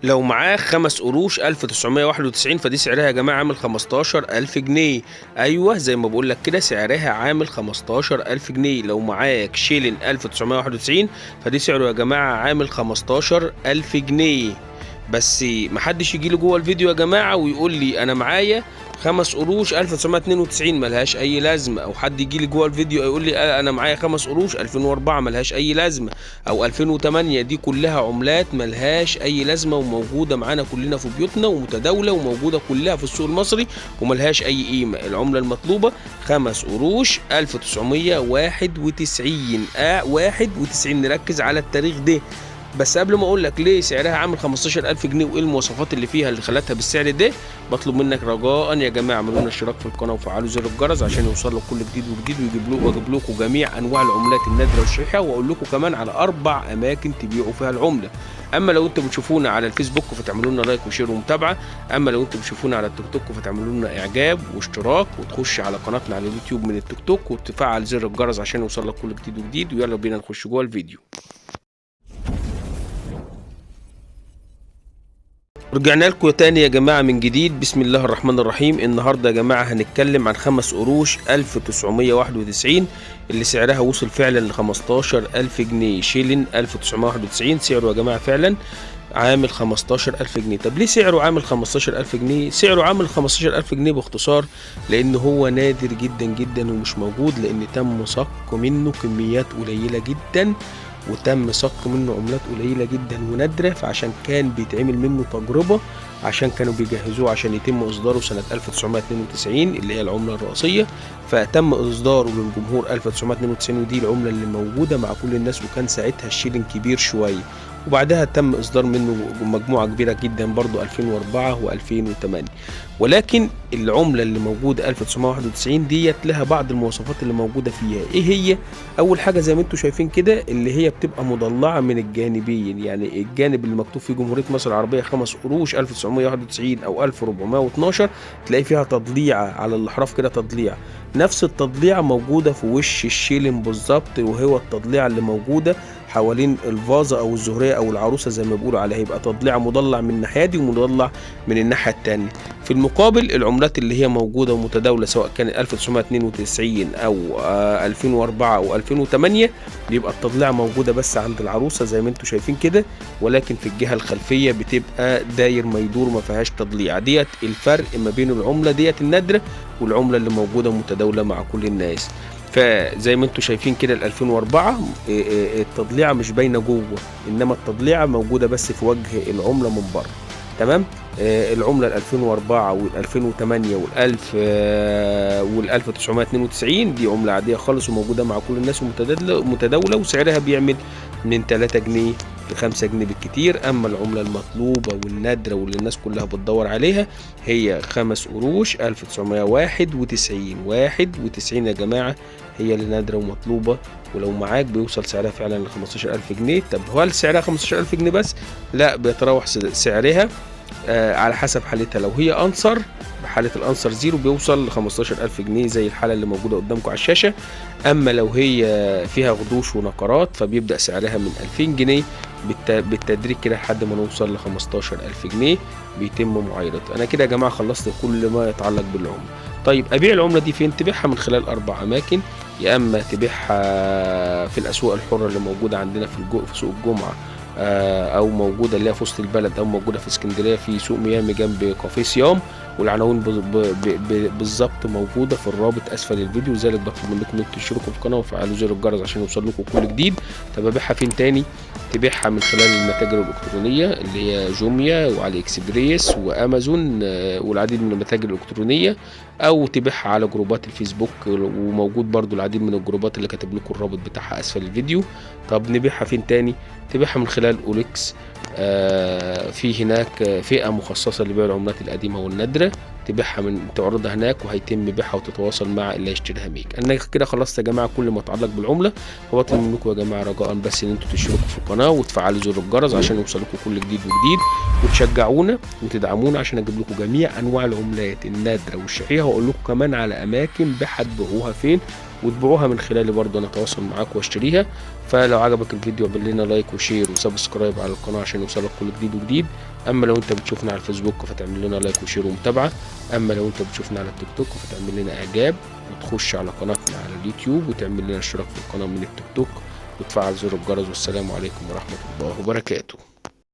لو معاه 5 قروش 1991 فدي سعرها يا جماعه عامل 15000 جنيه. ايوه زي ما بقول لك كده سعرها عامل 15000 جنيه. لو معاك شيلن 1991 فدي سعره يا جماعه عامل 15000 جنيه. بس محدش يجي لي جوه الفيديو يا جماعه ويقول لي انا معايا 5 قروش 1992 ملهاش اي لازمه، او حد يجي لي جوه الفيديو يقول لي انا معايا 5 قروش 2004 ملهاش اي لازمه، او 2008. دي كلها عملات ملهاش اي لازمه وموجوده معانا كلنا في بيوتنا ومتداوله وموجوده كلها في السوق المصري وملهاش اي قيمه. العمله المطلوبه 5 قروش 1991 91. نركز على التاريخ ده. بس قبل ما اقول لك ليه سعرها عامل 15000 جنيه وايه المواصفات اللي فيها اللي خلتها بالسعر ده، بطلب منك رجاء يا جماعه اعملوا لنا اشتراك في القناه وفعلوا زر الجرس عشان يوصل لك كل جديد وجديد، واجيب لكم جميع انواع العملات النادره والشحيحه، واقول لكم كمان على 4 اماكن تبيعوا فيها العمله. اما لو انتم بتشوفونا على الفيسبوك فتعملوا لنا لايك وشير ومتابعه، اما لو انتم بتشوفونا على التيك توك فتعملوا لنا اعجاب واشتراك وتخش على قناتنا على اليوتيوب من التيك توك وتفعل زر الجرس عشان يوصل لك كل جديد وجديد. ويلا بينا نخش جوه الفيديو. رجعنا لكم تاني يا جماعة من جديد. بسم الله الرحمن الرحيم. النهاردة يا جماعة هنتكلم عن 5 قروش 1991 اللي سعرها وصل فعلا ل 15000 جنيه. شيلن 1991 سعره يا جماعة فعلا عامل 15000 جنيه. طب ليه سعره عامل 15000 جنيه؟ سعره عامل 15000 جنيه باختصار لأن هو نادر جدا جدا ومش موجود، لأن تم صك منه كميات قليلة جدا وتم صك منه عملات قليلة جدا ونادرة، فعشان كان بيتعمل منه تجربة عشان كانوا بيجهزوه عشان يتم إصداره سنة 1992 اللي هي العملة الرئيسية، فتم إصداره للجمهور 1992 ودي العملة اللي موجودة مع كل الناس، وكان ساعتها الشيلين كبير شوية. وبعدها تم إصدار منه مجموعة كبيرة جدا برضو 2004 و2008. ولكن العملة اللي موجودة 1991 ديت لها بعض المواصفات اللي موجودة فيها. ايه هي؟ اول حاجة زي ما انتم شايفين كده اللي هي بتبقى مضلعة من الجانبين، يعني الجانب اللي مكتوب فيه جمهورية مصر العربية 5 قروش 1991 او 1412 تلاقي فيها تضليعة على الاحراف كده، تضليع نفس التضليعة موجودة في وش الشيلن بالظبط، وهو التضليعة اللي موجودة حوالين الفازة او الزهرية او العروسة زي ما بيقولوا عليها، يبقى تضليع مضلع من الناحية دي ومضلع من الناحية التانية. في المقابل العملات اللي هي موجودة ومتداولة سواء كان 1992 او 2004 او 2008 بيبقى التضليع موجودة بس عند العروسة زي ما انتم شايفين كده، ولكن في الجهة الخلفية بتبقى داير ما يدور ما فيهاش تضليع. ديت الفرق ما بين العملة ديت النادرة والعملة اللي موجودة متداولة مع كل الناس. فزي ما انتم شايفين كده ال 2004 التضليعه مش باينه جوه، انما التضليعه موجوده بس في وجه العمله من بره. تمام. العمله ال 2004 وال 2008 وال 1992 دي عمله عاديه خالص وموجوده مع كل الناس ومتداوله وسعرها بيعمل من 3 جنيه ل 5 جنيه بالكتير. اما العمله المطلوبه والنادره واللي الناس كلها بتدور عليها هي 5 قروش 1991 91 يا جماعه، هي اللي نادره ومطلوبه، ولو معاك بيوصل سعرها فعلا ل 15000 جنيه. طب هل سعرها 15000 جنيه بس؟ لا، بيتراوح سعرها على حسب حالتها. لو هي انصر بحالة الانصر زيرو بيوصل ل 15000 جنيه زي الحالة اللي موجودة قدامكم على الشاشة. اما لو هي فيها غضوش ونقرات فبيبدأ سعرها من 2000 جنيه بالتدريج كده لحد ما نوصل ل 15000 جنيه بيتم معايرتها. انا كده يا جماعة خلصت كل ما يتعلق بالعملة. طيب ابيع العملة دي فين؟ تبيعها من خلال 4 اماكن، يا اما تبيعها في الاسواق الحرة اللي موجودة عندنا في سوق الجمعة، او موجوده اللي هي في وسط البلد، او موجوده في اسكندريه في سوق ميامي جنب كافيه صيام، والعناوين بالظبط موجوده في الرابط اسفل الفيديو. لذلك بطلب منكم انكم تشتركوا في القناه وتفعلوا زر الجرس عشان يوصل لكم كل جديد. طب ابيعها فين تاني؟ تبيعها من خلال المتاجر الالكترونيه اللي هي جوميا وعلي اكسبريس وامازون والعديد من المتاجر الالكترونيه، او تبيعها على جروبات الفيسبوك، وموجود برضو العديد من الجروبات اللي كاتب لكم الرابط بتاعها اسفل الفيديو. طب نبيعها فين تاني؟ تبيعها من خلال اوليكس، في هناك فئة مخصصة لبيع العملات القديمة والنادرة، تبيعها تعرضها هناك وهيتم بيعها وتتواصل مع اللي هيشتريها منك. انا كده خلصت يا جماعة كل ما يتعلق بالعملة. فبطلب منكم يا جماعة رجاء بس ان انتوا تشتركوا في القناة وتفعلوا زر الجرس عشان يوصلكم كل جديد وجديد، وتشجعونا وتدعمونا عشان اجيب لكم جميع انواع العملات النادره والشحيحه، واقول لكم كمان على اماكن هتبيعوها فين وتبيعوها من خلالي برضه انا اتواصل معاكم واشتريها. فلو عجبك الفيديو اعمل لنا لايك وشير وسبسكرايب على القناه عشان يوصلك كل جديد وجديد. اما لو انت بتشوفنا على الفيسبوك فتعمل لنا لايك وشير ومتابعه. اما لو انت بتشوفنا على التيك توك فتعمل لنا اعجاب وتخش على قناتنا على اليوتيوب وتعمل لنا اشتراك في القناه من التيك توك وتفعل زر الجرس. والسلام عليكم ورحمه الله وبركاته.